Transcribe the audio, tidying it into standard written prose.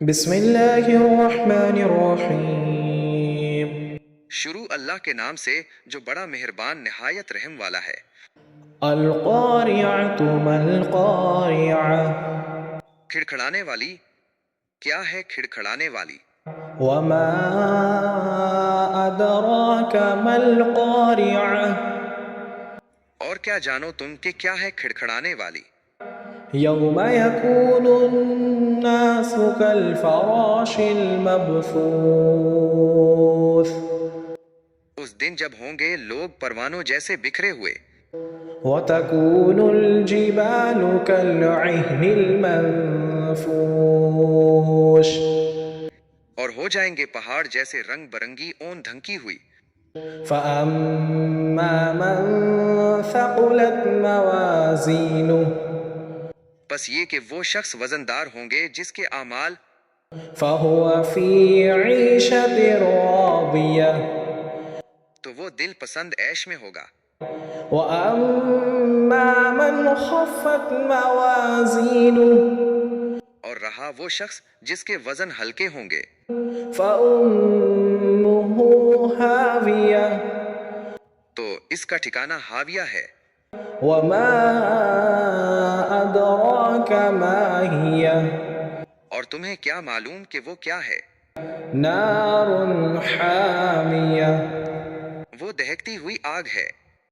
بسم اللہ الرحمن الرحیم۔ شروع اللہ کے نام سے جو بڑا مہربان نہایت رحم والا ہے۔ القارعۃ ما القارعۃ کھڑکھڑانے والی، کیا ہے کھڑکھڑانے والی؟ وما ادراک ما القارعۃ اور کیا جانو تم کہ کیا ہے کھڑکھڑانے والی؟ یوم یکون الناس کالفراش المبثوث اس دن جب ہوں گے لوگ پروانوں جیسے بکھرے ہوئے، وتكون الجبال كالعهن المنفوش اور ہو جائیں گے پہاڑ جیسے رنگ برنگی اون دھنکی ہوئی۔ فأما من ثقلت موازينه بس یہ کہ وہ شخص وزندار ہوں گے جس کے اعمال فهو في عيشة راضية تو وہ دل پسند عیش میں ہوگا۔ وأما من خفت موازينه اور رہا وہ شخص جس کے وزن ہلکے ہوں گے، فأمه هاوية تو اس کا ٹھکانہ ہاویہ ہے۔ وما أدراك ما هي اور تمہیں کیا معلوم کہ وہ کیا ہے؟ نار حامية وہ دہکتی ہوئی آگ ہے۔